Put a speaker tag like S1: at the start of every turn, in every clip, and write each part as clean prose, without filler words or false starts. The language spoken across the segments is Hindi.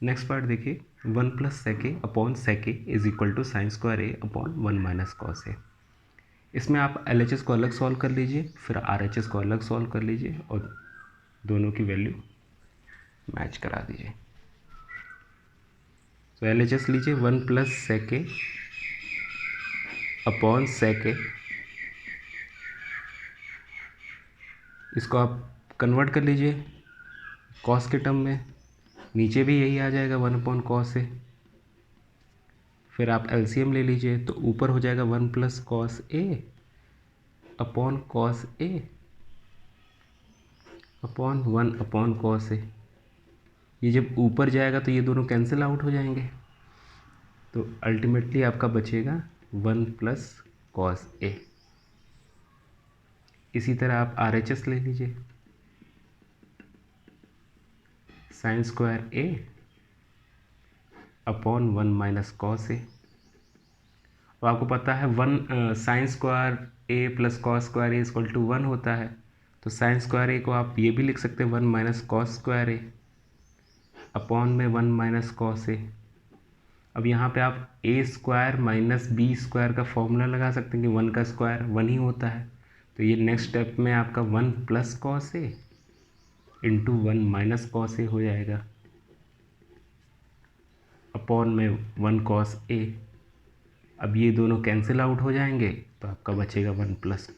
S1: नेक्स्ट पार्ट देखिए, 1 plus sec A upon sec A is equal to sine square A upon 1 minus cos A. इसमें आप LHS को अलग सॉल्व कर लीजिए, फिर RHS को अलग सॉल्व कर लीजिए और दोनों की वैल्यू मैच करा दीजिए। तो LHS लीजिए, 1 plus sec A upon sec ए, इसको आप कन्वर्ट कर लीजिए कॉस के टर्म में, नीचे भी यही आ जाएगा 1 अपॉन कॉस ए। फिर आप LCM ले लीजिए, तो ऊपर हो जाएगा 1 plus cos A upon cos A upon 1 upon cos ए। ये जब ऊपर जाएगा तो ये दोनों कैंसिल आउट हो जाएंगे, तो अल्टीमेटली आपका बचेगा 1 प्लस कॉस ए। इसी तरह आप RHS ले लीजिए, sine square A upon 1 minus cos A. तो आपको पता है 1 sine square A plus cos square A equal to 1 होता है, तो साइन स्क्वायर ए को आप ये भी लिख सकते हैं 1 minus cos square A upon में 1 माइनस कॉस ए। अब यहाँ पे आप ए स्क्वायर माइनस बी स्क्वायर का फॉर्मूला लगा सकते हैं कि 1 का स्क्वायर 1 ही होता है, तो ये नेक्स्ट स्टेप में आपका 1 प्लस कॉस ए इंटू 1 माइनस कॉस ए हो जाएगा अपॉन में 1 कॉस ए। अब ये दोनों कैंसिल आउट हो जाएंगे, तो आपका बचेगा 1 plus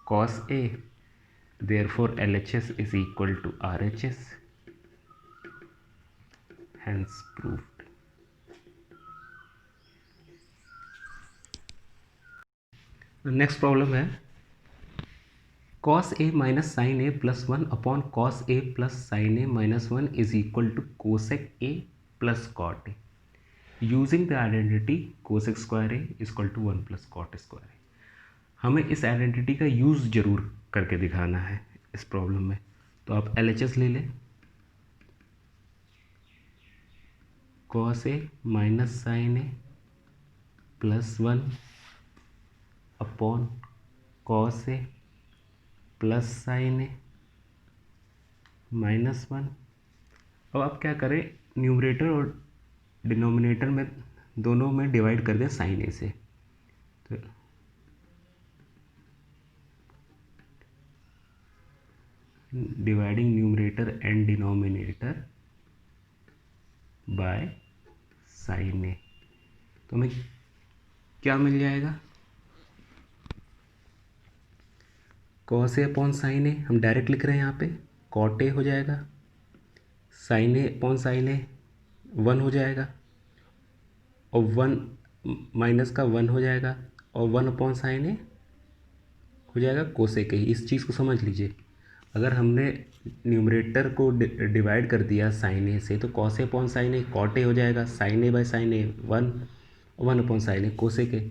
S1: cos A. Therefore LHS is equal to RHS, hence proved. Next problem है, cos a minus sine A plus 1 upon cos a plus sine A minus 1 is equal to cosec a plus cot A using the identity cosec square A equal to 1 plus cot square A. हमें इस आइडेंटिटी का यूज़ जरूर करके दिखाना है इस प्रॉब्लम में, तो आप LHS ले लें, cos a minus sine A plus 1 upon cos a plus sine A minus 1। अब आप क्या करें, न्यूमरेटर और डिनोमिनेटर में दोनों में डिवाइड कर दें साइन ए से, तो dividing numerator and denominator by sine A, तो हमें क्या मिल जाएगा, cos A upon sine A हम डायरेक्ट लिख रहे हैं यहाँ पे, कॉट ए हो जाएगा, sine A upon sine A 1 हो जाएगा, और 1 माइनस का 1 हो जाएगा, और 1 अपॉन साइन ए हो जाएगा कोसेक ए। इस चीज़ को समझ लीजिए, अगर हमने न्यूमरेटर को डिवाइड कर दिया साइन ए से, तो cos A upon sine A cot A हो जाएगा, sine A by sine A 1 upon sine A cosec A.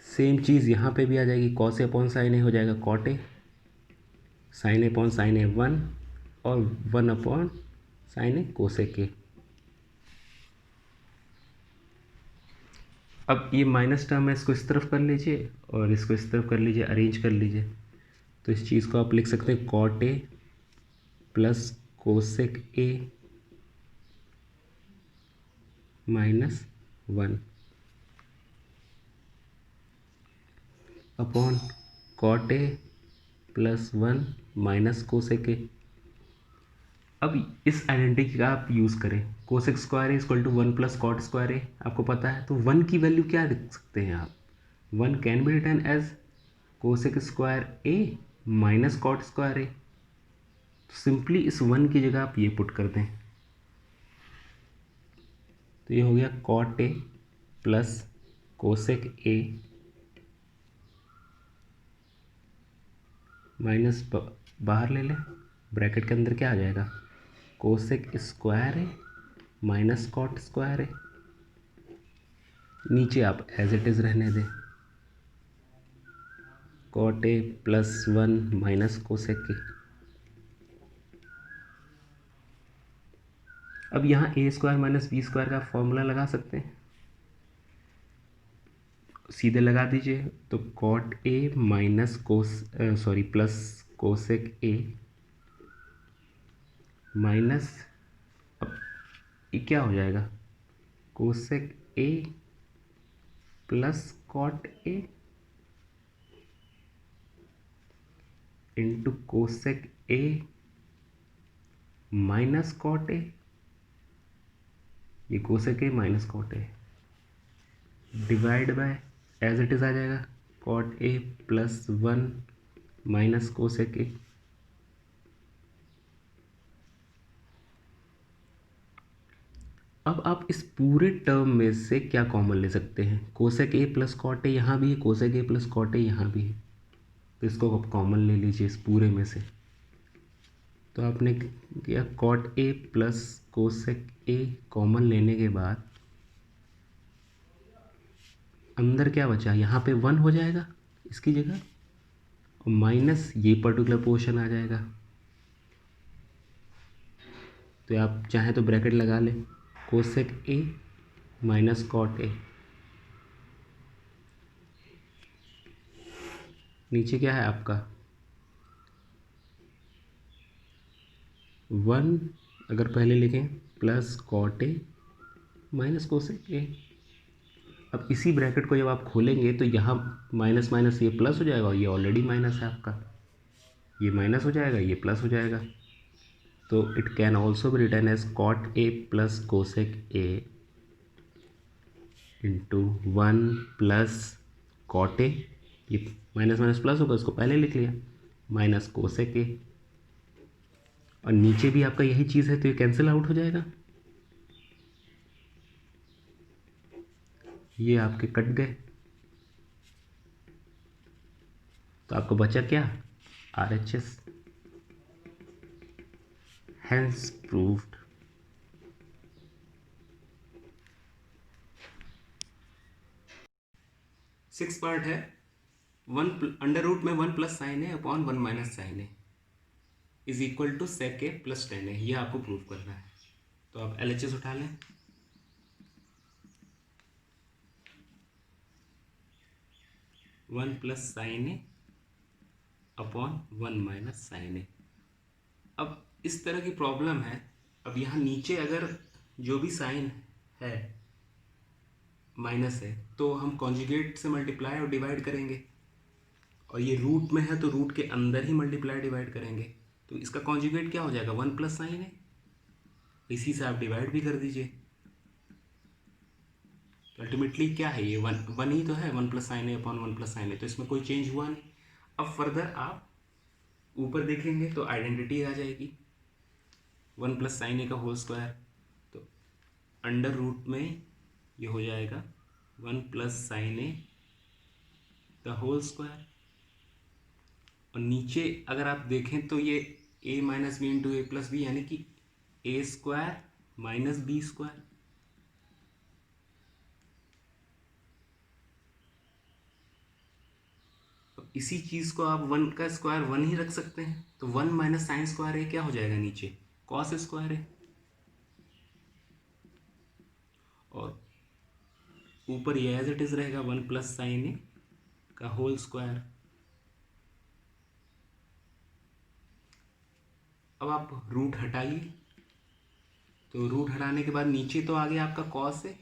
S1: Same चीज़ यहाँ पे भी आ जाएगी, cos A upon sine A हो जाएगा cot A, sine A upon sine A 1 और 1 upon sine A cosec A. अब ये माइनस टर्म है, इसको इस तरफ कर लीजिए और इसको इस तरफ कर लीजिए, अरेंज कर लीजिए, तो इस चीज़ को आप लिख सकते हैं cot A plus cosec A minus 1 upon cot A plus 1 minus cosec A. अब इस आइडेंटिटी का आप यूज़ करें, cosec square A equal to 1 plus cot square A आपको पता है, तो 1 की वैल्यू क्या लिख सकते हैं आप, 1 can be written as cosec square A minus cot square A. तो सिंपली इस 1 की जगह आप ये पुट कर दें, तो ये हो गया cot A plus cosec A minus बाहर ले लें, ब्रैकेट के अंदर क्या आ जाएगा, cosec square A minus cot square A, नीचे आप एज इट इज़ रहने दें, cot A plus 1 minus cosec A. अब यहाँ A square minus B square का फॉर्मूला लगा सकते हैं, सीधे लगा दीजिए, तो cot A minus plus cosec A minus, अब ये क्या हो जाएगा, cosec A plus cot A into cosec A minus cot A, ये cosec A minus cot A divide by as it is आ जाएगा cot A plus 1 minus cosec A. अब आप इस पूरे टर्म में से क्या कॉमन ले सकते हैं, cosec A plus cot A यहाँ भी है, cosec A plus cot A यहाँ भी है, तो इसको आप कॉमन ले लीजिए इस पूरे में से। तो आपने किया cot A plus cosec A common लेने के बाद अंदर क्या बचा, यहाँ पे 1 हो जाएगा इसकी जगह, और माइनस ये पर्टिकुलर पोर्शन आ जाएगा। तो आप चाहें तो ब्रैकेट लगा लें, cosec A minus cot A, नीचे क्या है आपका 1, अगर पहले लिखें plus cot A minus cosec A. अब इसी ब्रैकेट को जब आप खोलेंगे तो यहाँ माइनस माइनस ये प्लस हो जाएगा, और ये ऑलरेडी माइनस है आपका, ये माइनस हो जाएगा, ये प्लस हो जाएगा। तो it can also be written as cot A plus cosec A into 1 plus cot A, ये माइनस माइनस प्लस होगा, उसको पहले लिख लिया, माइनस कोसेक ए, और नीचे भी आपका यही चीज़ है तो ये कैंसिल आउट हो जाएगा, ये आपके कट गए। तो आपको बचा क्या, RHS, hence proved. Six part है, 1 अंडर रूट में 1 प्लस साइन है अपॉन 1 माइनस साइन है is equal to sec A plus tan है, ये आपको प्रूव करना है। तो आप LHS उठा लें, 1 plus sine A upon 1 minus sine ए। अब इस तरह की प्रॉब्लम है, अब यहाँ नीचे अगर जो भी साइन है माइनस है तो हम कॉन्जुगेट से मल्टीप्लाई और डिवाइड करेंगे, और ये रूट में है तो रूट के अंदर ही मल्टीप्लाई डिवाइड करेंगे, तो इसका कॉन्जुगेट क्या हो जाएगा 1 प्लस साइन है, इसी से आप डिवाइड भी कर दीजिए। तो अल्टीमेटली क्या है, ये 1 ही तो है, 1 प्लस साइन है अपॉन 1 प्लस साइन है, तो इसमें कोई चेंज हुआ नहीं। अब फर्दर आप ऊपर देखेंगे तो आइडेंटिटी आ जाएगी, 1 प्लस साइन ए का होल स्क्वायर, तो अंडर रूट में ये हो जाएगा 1 plus sine A the whole square, और नीचे अगर आप देखें तो ये a minus B into A plus B, यानी कि A square minus B square. अब इसी चीज़ को आप 1 का स्क्वायर 1 ही रख सकते हैं, तो 1 माइनस साइन स्क्वायर ए क्या हो जाएगा नीचे कॉस स्क्वायर है, और ऊपर ये एज इट इज रहेगा 1 प्लस साइन ए का होल स्क्वायर। अब आप रूट हटाइए, तो रूट हटाने के बाद नीचे तो आ गया आपका कॉस है,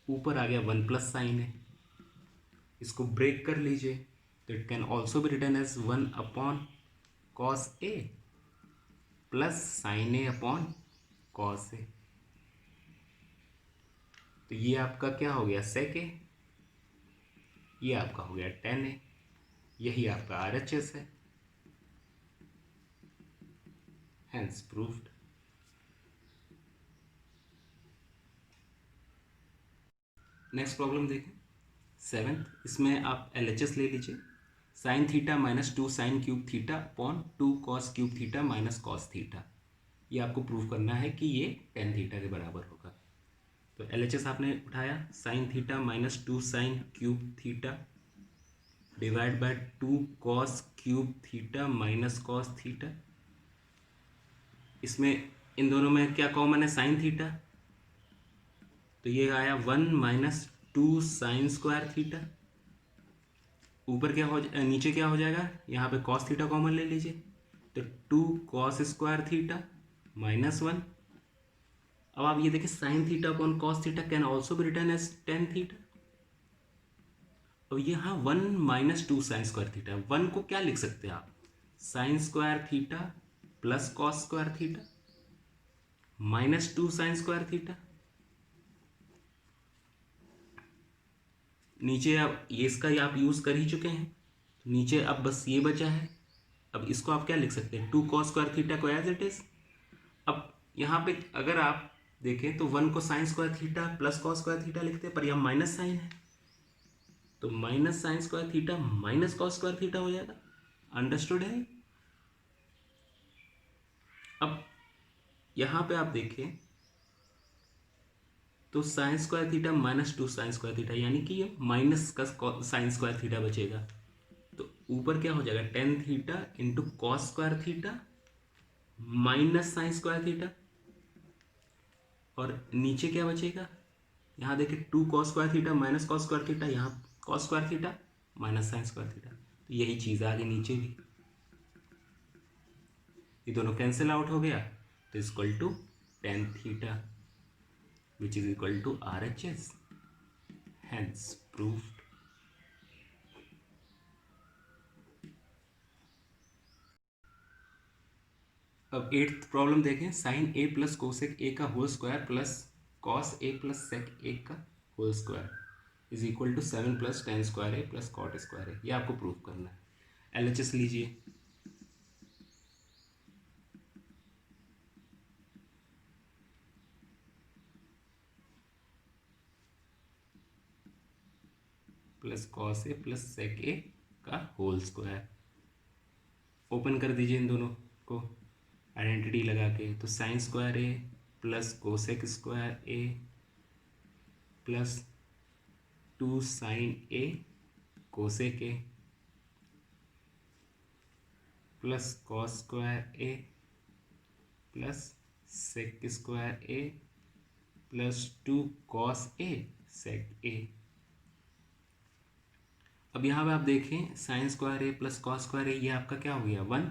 S1: ऊपर आ गया 1 प्लस साइन है, इसको ब्रेक कर लीजिए, तो it can also be written as 1 upon cos A plus sine A upon cos A. तो ये आपका क्या हो गया सेक ए, ये आपका हो गया टेन ए, यही आपका RHS है, हैंस प्रूव्ड। नेक्स्ट प्रॉब्लम देखें 7th, इसमें आप LHS ले लीजिए, sine theta minus 2 sine cube theta upon 2 cos cube theta minus cos theta, ये आपको प्रूव करना है कि ये टेन थीटा के बराबर होगा। तो LHS आपने उठाया, sine theta minus 2 sine cube theta divide by 2 cos cube theta minus cos theta, इसमें इन दोनों में क्या कॉमन है साइन थीटा, तो ये आया 1 माइनस 2 साइन स्क्वायर थीटा, ऊपर क्या हो नीचे क्या हो जाएगा, यहाँ पे कॉस थीटा कॉमन ले लीजिए, तो 2 कॉस स्क्वायर थीटा माइनस 1 अब आप ये देखिए sine theta upon cos theta can also be written as tan theta. अब यहाँ 1 माइनस 2 साइन स्क्वायर थीटा, 1 को क्या लिख सकते हैं आप, sign square theta plus cos square theta minus 2 sign square theta. नीचे आप ये इसका आप यूज कर ही चुके हैं, तो नीचे अब बस ये बचा है। अब इसको आप क्या लिख सकते हैं, 2 कॉस स्क्वायर थीटा को एज इट इज। अब यहाँ पे अगर आप देखें तो 1 को sign square theta plus cos square theta लिखते हैं, पर यहाँ माइनस साइन है, तो minus sine square theta minus cos square theta हो जाएगा। अंडरस्टूड है। अब यहाँ पे आप देखें तो sine square theta minus 2 sign square theta, यानी कि ये माइनस का साइन स्क्वायर थीटा बचेगा। तो ऊपर क्या हो जाएगा, tan theta into cos square theta minus sine square theta, और नीचे क्या बचेगा, यहाँ देखिए 2 cos square theta minus cos square theta, यहाँ cos square theta minus sine square theta, तो यही चीज़ आगे नीचे भी ये दोनों कैंसिल आउट हो गया, तो equal to tan theta which is equal to RHS, hence proved. अब 8th प्रॉब्लम देखें, sine A plus cosec A का whole square plus cos A plus sec A का whole square is equal to 7 plus tan square A plus cot square A, ये आपको प्रूव करना है। LHS लीजिए, plus cos A plus sec A का होल स्क्वायर। ओपन कर दीजिए इन दोनों को आइडेंटिटी लगा के, तो sine square A plus cosec square A plus 2 sine A cosec A plus cos square A plus sec square A plus 2 cos A sec A. अब यहाँ पे आप देखें sine square A plus cos square A, ये आपका क्या हो गया 1,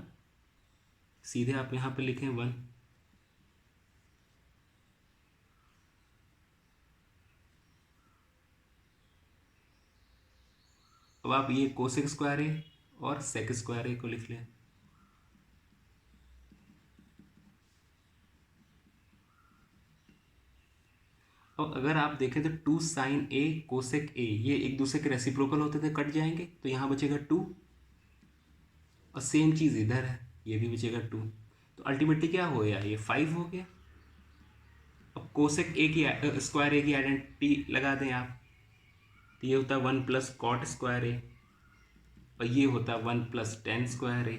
S1: सीधे आप यहाँ पे लिखें 1। अब आप ये कोसेक स्क्वायर ए और सेक स्क्वायर ए को लिख लें। अब अगर आप देखें तो 2 साइन ए कोसेक ए ये एक दूसरे के रेसिप्रोकल होते थे, कट जाएंगे, तो यहाँ बचेगा 2, और सेम चीज़ इधर है, ये भी बचेगा 2, तो अल्टीमेटली क्या हो गया, ये 5 हो गया। अब कोसेक ए की स्क्वायर ए की आइडेंटिटी लगा दें आप, तो ये होता है 1 प्लस कॉट स्क्वायर ए, और ये होता है 1 प्लस टेन स्क्वायर ए।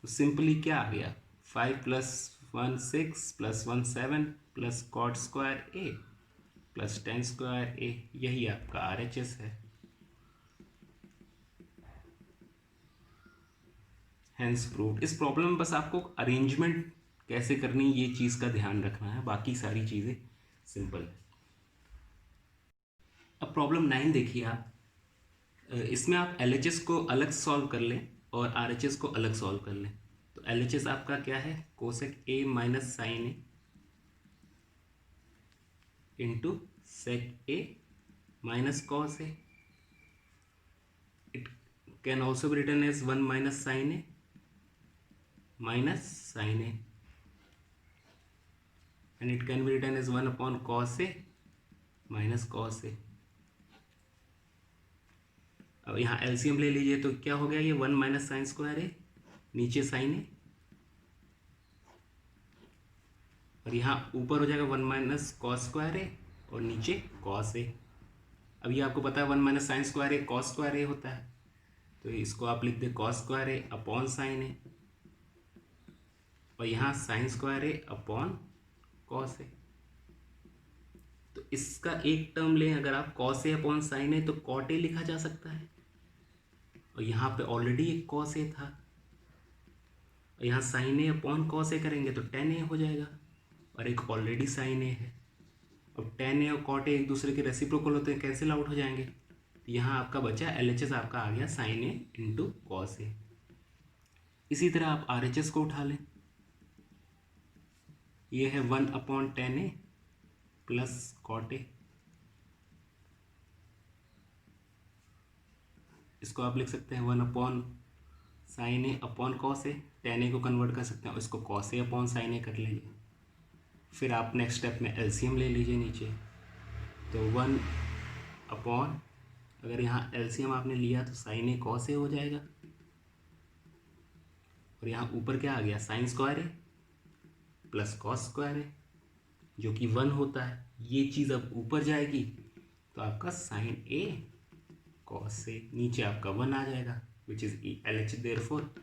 S1: तो सिंपली क्या आ गया, 5 plus 1 6 plus 1 7 plus cot square A plus tan square A, यही आपका RHS है। Hence proved. इस प्रॉब्लम में बस आपको अरेंजमेंट कैसे करनी ये चीज़ का ध्यान रखना है, बाकी सारी चीज़ें सिंपल है। अब प्रॉब्लम 9 देखिए आप, इसमें आप LHS को अलग सॉल्व कर लें और RHS को अलग सॉल्व कर लें। तो LHS आपका क्या है, cosec A minus sine A into sec A minus cos A, it can also be written as 1 minus sine A minus sine A, and it can be written as 1 upon cos A minus cos A. अब यहाँ LCM ले लीजिए, तो क्या हो गया, ये 1 माइनस साइन स्क्वायर ए, नीचे साइन ए, और यहाँ ऊपर हो जाएगा 1 माइनस कॉस स्क्वायर ए और नीचे कॉस ए। अब ये आपको पता है 1 माइनस साइन स्क्वायर ए कॉस स्क्वायर ए होता है, तो इसको आप लिख दे cos square A upon sine ए, और यहाँ sign square A upon cos A. तो इसका एक टर्म लें अगर आप, cos A upon sine A, तो कॉट ए लिखा जा सकता है, और यहाँ पे ऑलरेडी एक कॉस ए था, और यहाँ साइन ए अपॉन कॉस ए करेंगे तो टेन ए हो जाएगा, और एक ऑलरेडी साइन ए है। अब टेन ए और कॉट ए एक दूसरे के रेसिप्रोकल होते हैं, कैंसिल आउट हो जाएंगे, यहाँ आपका बचा LHS आपका आ गया sign A into cos A. इसी तरह आप RHS को उठा लें, ये है 1/10a प्लस कॉट ए। इसको आप लिख सकते हैं 1/sin a/cos a। tan a को कन्वर्ट कर सकते हैं और इसको cos a/sin a कर लीजिए। फिर आप नेक्स्ट स्टेप में एलसीएम ले लीजिए नीचे। तो 1 अपॉन, अगर यहाँ एलसीएम आपने लिया तो sin a cos a हो जाएगा, और यहाँ ऊपर क्या आ गया, sin square a plus cos square a, जो कि 1 होता है। ये चीज़ अब ऊपर जाएगी तो आपका sin a cos a, नीचे आपका 1 आ जाएगा, which is LH, therefore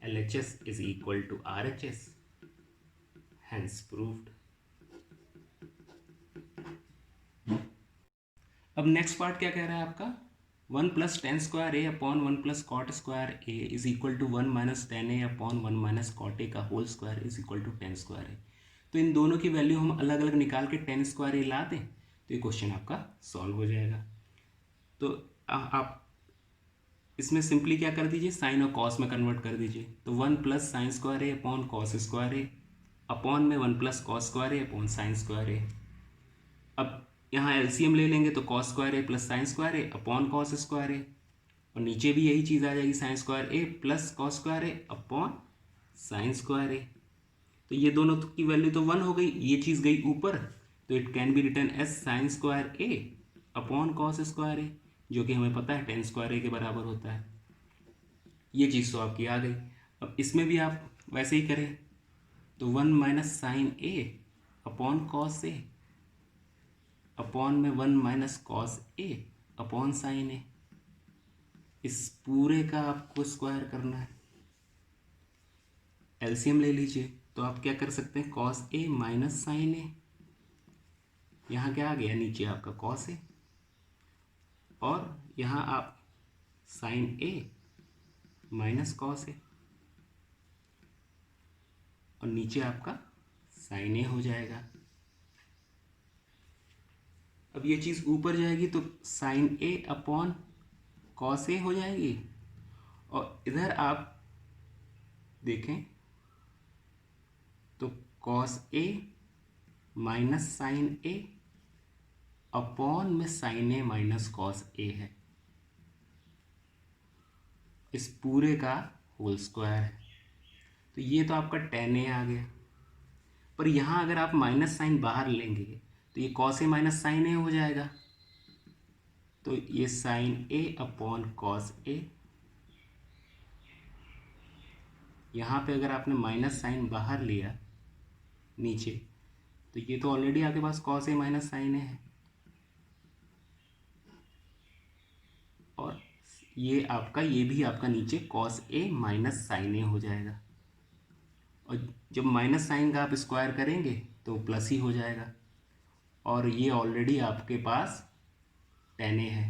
S1: LHS is equal to RHS, hence proved. अब नेक्स्ट पार्ट क्या कह रहा है आपका, 1 + tan square a upon 1 + cot square a is equal to 1 - tan a upon 1 - cot a का whole square is equal to tan square a। तो इन दोनों की वैल्यू हम अलग अलग निकाल के tan स्क्वायर a ला दें तो ये क्वेश्चन आपका सॉल्व हो जाएगा। तो आप इसमें सिंपली क्या कर दीजिए, साइन और कॉस में कन्वर्ट कर दीजिए। तो 1 + sin square a upon cos square a upon में 1 + cos square a upon sin square a। अब यहाँ एलसीएम ले लेंगे तो cos square a plus sign square a upon cos square a, और नीचे भी यही चीज़ आ जाएगी, sign square a plus cos square a upon sign square a। तो ये दोनों की वैल्यू तो 1 हो गई, ये चीज़ गई ऊपर, तो it can be written as sine square a upon cos square a, जो कि हमें पता है tan स्क्वायर a के बराबर होता है। ये चीज़ तो आपकी आ गई। अब इसमें भी आप वैसे ही करें, तो 1 - sine a upon cos a upon में 1 - cos a upon sine a, इस पूरे का आपको स्क्वायर करना है। एलसीएम ले लीजिए तो आप क्या कर सकते हैं, cos a minus sine a, यहाँ क्या आ गया, नीचे आपका cos a, और यहाँ आप sine a minus cos a, और नीचे आपका साइन a हो जाएगा। अब ये चीज़ ऊपर जाएगी तो sine a upon cos a हो जाएगी, और इधर आप देखें तो cos a minus sine a upon में sine a minus cos a है, इस पूरे का होल स्क्वायर है। तो ये तो आपका tan a आ गया, पर यहाँ अगर आप माइनस साइन बाहर लेंगे तो ये cos a minus sine a हो जाएगा, तो ये sine a upon cos a, यहाँ पे अगर आपने माइनस साइन बाहर लिया नीचे तो ये तो ऑलरेडी आपके पास cos a minus sine a है, और ये भी आपका नीचे cos a minus sine a हो जाएगा, और जब माइनस साइन का आप स्क्वायर करेंगे तो प्लस ही हो जाएगा, और ये ऑलरेडी आपके पास tan a है,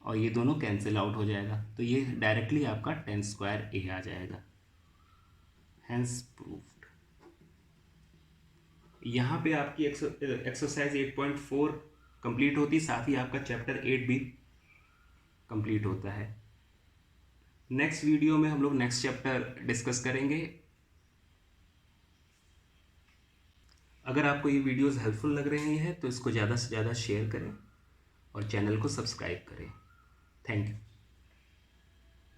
S1: और ये दोनों कैंसिल आउट हो जाएगा, तो ये डायरेक्टली आपका tan स्क्वायर a आ जाएगा, हैंस प्रूव्ड। यहाँ पे आपकी एक्सरसाइज 8.4 कंप्लीट होती, साथ ही आपका चैप्टर 8 भी कंप्लीट होता है। नेक्स्ट वीडियो में हम लोग नेक्स्ट चैप्टर डिस्कस करेंगे। अगर आपको ये वीडियोस हेल्पफुल लग रहे हैं तो इसको ज़्यादा से ज़्यादा शेयर करें और चैनल को सब्सक्राइब करें। Thank you.